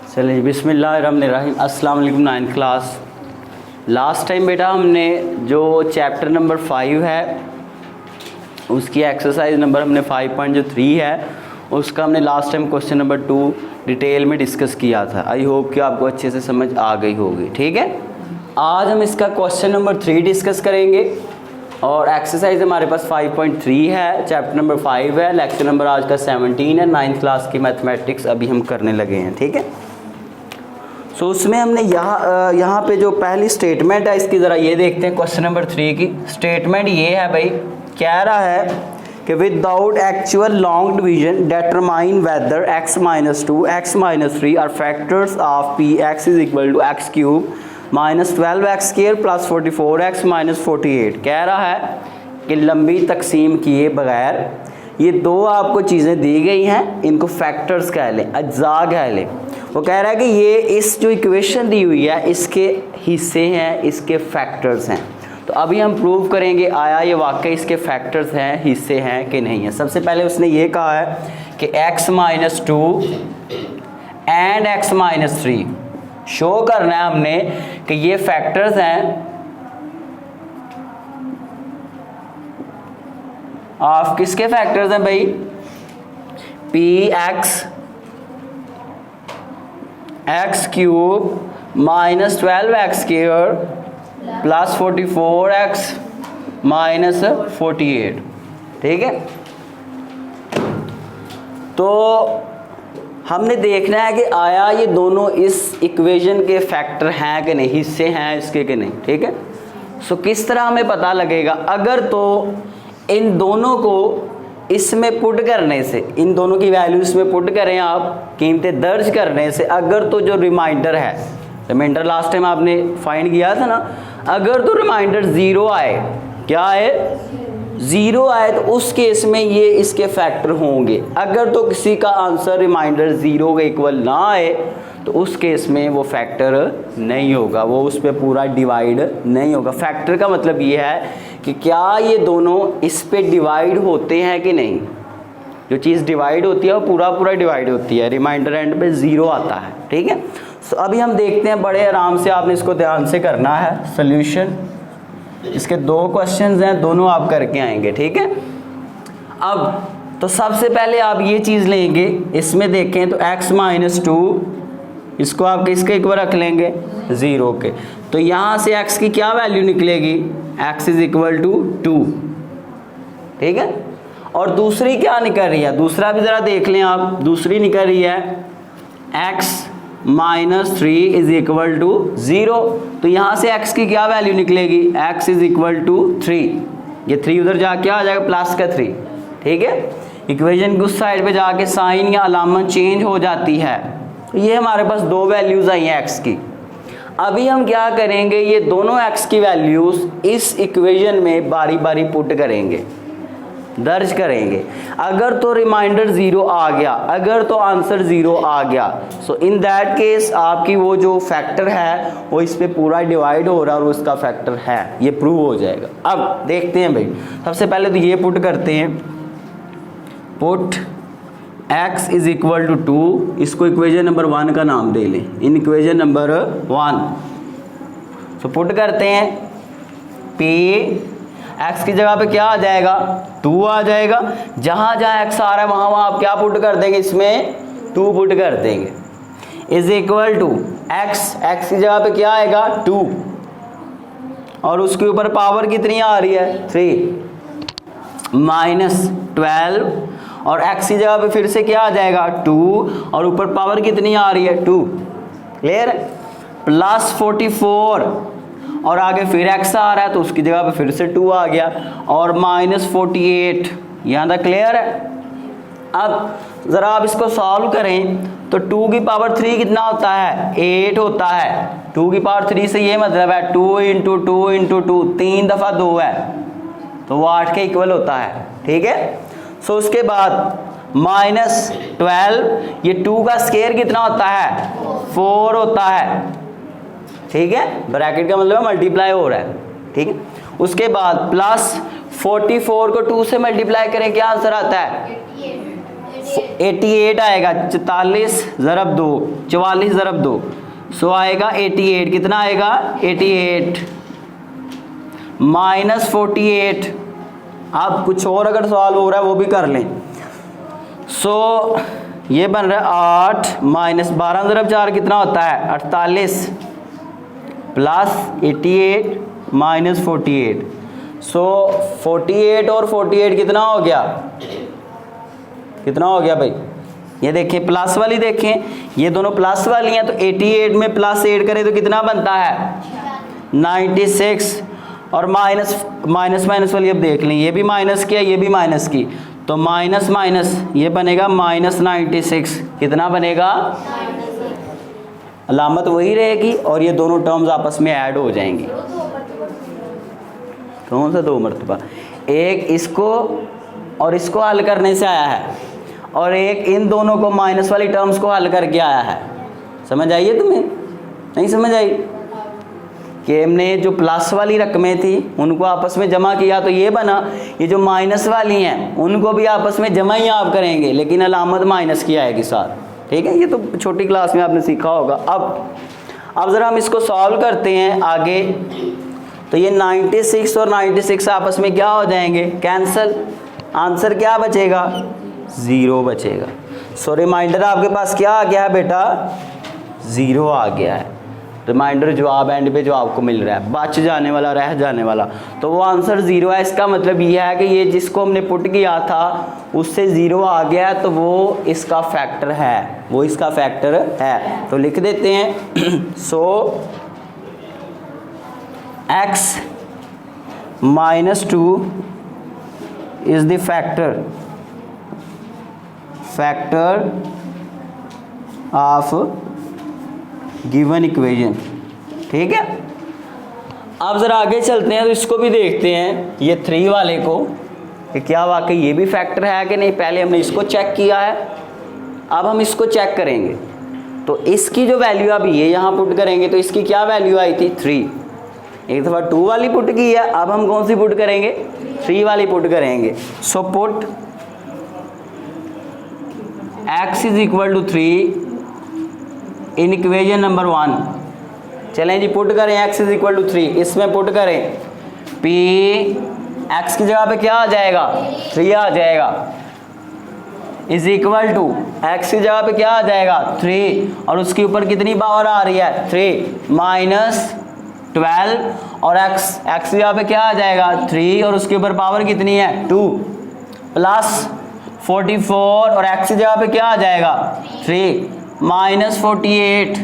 चलिए बिस्मिल्लाहिर्रहमानिर्रहीम। अस्सलाम वालेकुम 9th क्लास। लास्ट टाइम बेटा हमने जो चैप्टर नंबर 5 है उसकी एक्सरसाइज नंबर हमने 5.3 है उसका हमने last time question number 2 detail में डिस्कस किया था। आई होप कि आपको अच्छे से समझ आ गई होगी। ठीक है, आज हम इसका क्वेश्चन नंबर 3 डिस्कस करेंगे और एक्सरसाइज हमारे पास 5.3 है, चैप्टर नंबर 5 है, लेक्चर नंबर आज का 17 है। 9th क्लास की मैथमेटिक्स अभी हम करने लगे हैं। ठीक है, सो उसमें हमने यहाँ पे जो पहली स्टेटमेंट है इसकी ज़रा ये देखते हैं। क्वेश्चन नंबर 3 की स्टेटमेंट ये है भाई, कह रहा है कि without actual long division determine whether x - 2 x - 3 are factors of p x is equal to x cube -12x² + 44x - 48। कह रहा है कि लंबी तकसीम किए बगैर ये दो आपको चीज़ें दी गई हैं, इनको फैक्टर्स कह लें, अज्जा कह लें। वो कह रहा है कि ये इस जो इक्वेशन दी हुई है इसके हिस्से हैं, इसके फैक्टर्स हैं। तो अभी हम प्रूव करेंगे आया ये वाकई इसके फैक्टर्स हैं, हिस्से हैं कि नहीं है। सबसे पहले उसने ये कहा है कि x - 2 एंड x - 3 शो करना है हमने कि ये फैक्टर्स हैं ऑफ किसके फैक्टर्स हैं भाई, px x cube -12x² + 44x - 48। ठीक है, तो हमने देखना है कि आया ये दोनों इस इक्वेशन के फैक्टर हैं कि नहीं, हिस्से हैं इसके कि नहीं। ठीक है, सो किस तरह हमें पता लगेगा, अगर तो इन दोनों को इसमें पुट करने से, इन दोनों की वैल्यू इसमें पुट करें आप, कीमतें दर्ज करने से, अगर तो जो रिमाइंडर है, रिमाइंडर लास्ट टाइम आपने फाइंड किया था ना, अगर तो रिमाइंडर 0 आए, क्या आए, 0 आए, तो उस केस में ये इसके फैक्टर होंगे। अगर तो किसी का आंसर रिमाइंडर 0 के इक्वल ना आए तो उस केस में वो फैक्टर नहीं होगा, वो उस पर पूरा डिवाइड नहीं होगा। फैक्टर का मतलब ये है कि क्या ये दोनों इस पे डिवाइड होते हैं कि नहीं। जो चीज़ डिवाइड होती है वो पूरा डिवाइड होती है, रिमाइंडर एंड पे 0 आता है। ठीक है, सो अभी हम देखते हैं, बड़े आराम से आपने इसको ध्यान से करना है। सोल्यूशन इसके 2 क्वेश्चंस हैं, दोनों आप करके आएंगे। ठीक है, अब तो सबसे पहले आप ये चीज़ लेंगे, इसमें देखें तो x - 2 इसको आप किसके इक्वल रख लेंगे, 0 के। तो यहाँ से x की क्या वैल्यू निकलेगी, x इज इक्वल टू 2। ठीक है, और दूसरी क्या निकल रही है, दूसरा भी ज़रा देख लें आप, दूसरी निकल रही है x - 3 इज इक्वल टू 0। तो यहाँ से x की क्या वैल्यू निकलेगी, x इज इक्वल टू 3। ये 3 उधर जाके आ जाएगा प्लस का 3। ठीक है, इक्वेशन की उस साइड पे जाके साइन या अलामत चेंज हो जाती है। तो ये हमारे पास 2 वैल्यूज़ आई हैं x की। अभी हम क्या करेंगे, ये दोनों x की वैल्यूज़ इस इक्वेशन में बारी बारी पुट करेंगे, दर्ज करेंगे। अगर तो रिमाइंडर 0 आ गया, अगर तो आंसर 0 आ गया, सो इन दैट केस आपकी वो जो फैक्टर है वो इस पे पूरा डिवाइड हो रहा है और उसका फैक्टर है, ये प्रूव हो जाएगा। अब देखते हैं भाई, सबसे पहले तो ये पुट करते हैं, put x is equal to 2, इसको इक्वेशन नंबर 1 का नाम दे लें, in equation number 1। So put करते हैं, p x की जगह पे क्या आ जाएगा, 2 आ जाएगा। जहाँ जहाँ x आ रहा है वहाँ वहाँ आप क्या पुट कर देंगे, इसमें 2 पुट कर देंगे, इज इक्वल टू x की जगह पे क्या आएगा, 2, और उसके ऊपर पावर कितनी आ रही है, 3 -12, और x की जगह पे फिर से क्या आ जाएगा, 2, और ऊपर पावर कितनी आ रही है, 2। क्लियर, + 44, और आगे फिर x आ रहा है तो उसकी जगह पे फिर से 2 आ गया, और -48। यहाँ तक क्लियर है। अब ज़रा आप इसको सॉल्व करें तो 2 की पावर 3 कितना होता है, 8 होता है। 2 की पावर 3 से ये मतलब है 2 × 2 × 2, 3 दफ़ा 2 है तो वो 8 के इक्वल होता है। ठीक है, सो उसके बाद -12, ये 2 का स्क्वायर कितना होता है, 4 होता है। ठीक है, ब्रैकेट का मतलब मल्टीप्लाई हो रहा है। ठीक है, उसके बाद +44 को 2 से मल्टीप्लाई करें क्या आंसर आता है, 88 आएगा, 44 ज़रब 2, 44 ज़रब 2, सो आएगा 88। कितना आएगा 88 माइनस 48। अब कुछ और अगर सवाल हो रहा है वो भी कर लें। सो ये बन रहा है 8 माइनस 12 ज़रब 4 कितना होता है 48 प्लस 88 माइनस 48। सो 48 और 48 कितना हो गया, कितना हो गया भाई, ये देखिए प्लस वाली देखें, ये दोनों प्लस वाली हैं, तो 88 में प्लस 8 करें तो कितना बनता है 96। और माइनस माइनस वाली अब देख लें, ये भी माइनस किया, ये भी माइनस की, तो माइनस माइनस ये बनेगा माइनस 96। कितना बनेगा, अलामत वही रहेगी और ये दोनों टर्म्स आपस में ऐड हो जाएंगी। कौन सा 2 मरतबा, एक इसको और इसको हल करने से आया है और एक इन दोनों को माइनस वाली टर्म्स को हल करके आया है। समझ आइए तुम्हें, नहीं समझ आई कि हमने जो प्लस वाली रकमें थी उनको आपस में जमा किया तो ये बना, ये जो माइनस वाली हैं उनको भी आपस में जमा ही आप करेंगे लेकिन अलामत माइनस की आएगी साथ। ठीक है, ये तो छोटी क्लास में आपने सीखा होगा। अब ज़रा हम इसको सॉल्व करते हैं आगे। तो ये 96 और 96 आपस में क्या हो जाएंगे, कैंसिल। आंसर क्या बचेगा, 0 बचेगा। सो रिमाइंडर आपके पास क्या आ गया है बेटा, 0 आ गया है। रिमाइंडर जवाब एंड पे जो आपको मिल रहा है, बच जाने वाला रह जाने वाला, तो वो आंसर 0 है। इसका मतलब ये है कि ये जिसको हमने पुट किया था उससे 0 आ गया, तो वो इसका फैक्टर है, वो इसका फैक्टर है। तो लिख देते हैं सो x - 2 is the factor of given equation. ठीक है, अब ज़रा आगे चलते हैं तो इसको भी देखते हैं, ये 3 वाले को, कि क्या वाकई ये भी फैक्टर है कि नहीं। पहले हमने इसको चेक किया है, अब हम इसको चेक करेंगे। तो इसकी जो वैल्यू अब ये यहाँ पुट करेंगे तो इसकी क्या वैल्यू आई थी 3। एक दफ़ा 2 वाली पुट की है, अब हम कौन सी पुट करेंगे, 3 वाली पुट करेंगे। सो पुट x = 3 इन इक्वेशन नंबर 1। चलें जी, पुट करें x = 3, इसमें पुट करें p, x की जगह पे क्या आ जाएगा 3 आ जाएगा, इज इक्वल टू x की जगह पे क्या आ जाएगा 3 और उसके ऊपर कितनी पावर आ रही है 3 माइनस 12 और x की जगह पे क्या आ जाएगा 3 और उसके ऊपर पावर कितनी है 2 प्लस 44 और x की जगह पे क्या आ जाएगा 3 माइनस 48।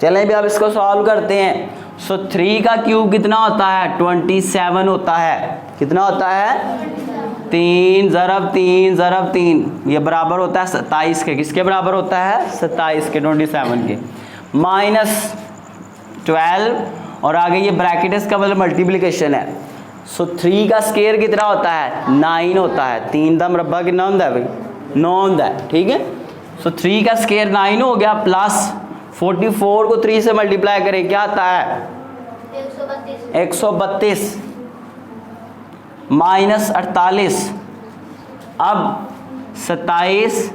चलें भी अब इसको सॉल्व करते हैं। सो 3 का क्यूब कितना होता है 27 होता है। कितना होता है 3 ज़रब 3 ज़रब 3, ये बराबर होता है 27 के। किसके बराबर होता है 27 के, 27 के, माइनस 12 और आगे ये ब्रैकेट इसका मतलब मल्टीप्लिकेशन है। सो 3 का स्क्वायर कितना होता है 9 होता है। 3 का मरबा कितना होता है भाई 9 होता है। ठीक है, सो 3 का स्क्वायर 9 हो गया, प्लस 44 को 3 से मल्टीप्लाई करें क्या आता है 132 माइनस 48। अब 27,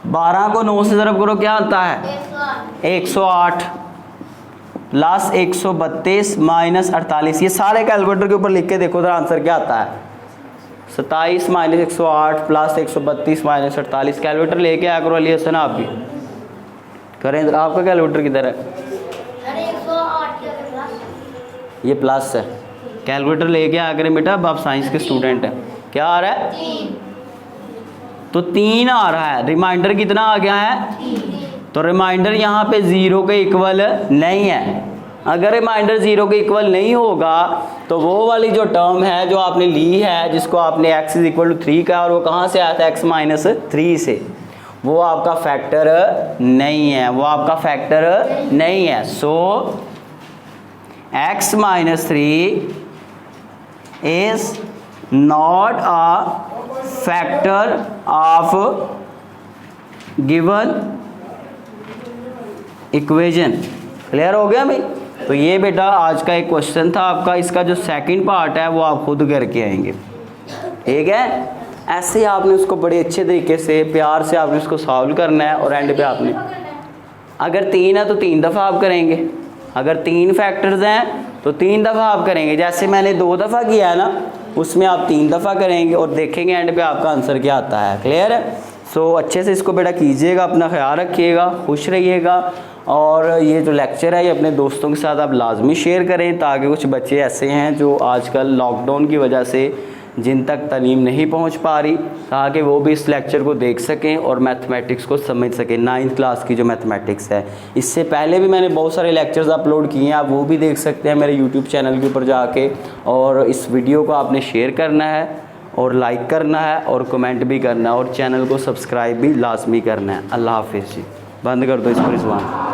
12 को 9 से ज़रब करो क्या आता है 108 प्लस 132 माइनस 48। ये सारे कैलकुलेटर के ऊपर लिख के देखो जरा आंसर क्या आता है 27 माइनस 108 प्लस 132 माइनस 48। कैलकुलेटर लेके आया करो अली हसन, आप भी करें। आपका कैलकुलेटर किधर है, ये प्लस है। कैलकुलेटर लेके आया करें बेटा, अब आप साइंस के स्टूडेंट हैं। क्या आ रहा है तो 3 आ रहा है। रिमाइंडर कितना आ गया है, तो रिमाइंडर यहाँ पे 0 के इक्वल नहीं है। अगर रिमाइंडर 0 के इक्वल नहीं होगा तो वो वाली जो टर्म है जो आपने ली है, जिसको आपने x = 3 का, और वो कहाँ से आया था x - 3 से, वो आपका फैक्टर नहीं है, वो आपका फैक्टर नहीं है। सो x - 3 is not a factor of given equation. Clear हो गया भाई। तो ये बेटा आज का एक क्वेश्चन था आपका, इसका जो सेकंड पार्ट है वो आप खुद करके आएंगे। ठीक है। ऐसे ही आपने उसको बड़े अच्छे तरीके से प्यार से आपने उसको सॉल्व करना है। और एंड पे आपने, अगर 3 है तो 3 दफ़ा आप करेंगे, अगर 3 फैक्टर्स हैं तो 3 दफ़ा आप करेंगे। जैसे मैंने 2 दफ़ा किया है ना, उसमें आप 3 दफ़ा करेंगे और देखेंगे एंड पे आपका आंसर क्या आता है। क्लियर है? सो अच्छे से इसको बेटा कीजिएगा, अपना ख्याल रखिएगा, खुश रहिएगा। और ये जो लेक्चर है ये अपने दोस्तों के साथ आप लाजमी शेयर करें, ताकि कुछ बच्चे ऐसे हैं जो आजकल लॉकडाउन की वजह से जिन तक तालीम नहीं पहुंच पा रही, ताकि वो भी इस लेक्चर को देख सकें और मैथमेटिक्स को समझ सकें। 9th क्लास की जो मैथमेटिक्स है, इससे पहले भी मैंने बहुत सारे लेक्चर्स अपलोड किए हैं, आप वो भी देख सकते हैं मेरे यूट्यूब चैनल के ऊपर जाके। और इस वीडियो को आपने शेयर करना है और लाइक करना है और कमेंट भी करना है और चैनल को सब्सक्राइब भी लाजमी करना है। अल्लाह हाफिज़ जी। बंद कर दो इसको रिजवान।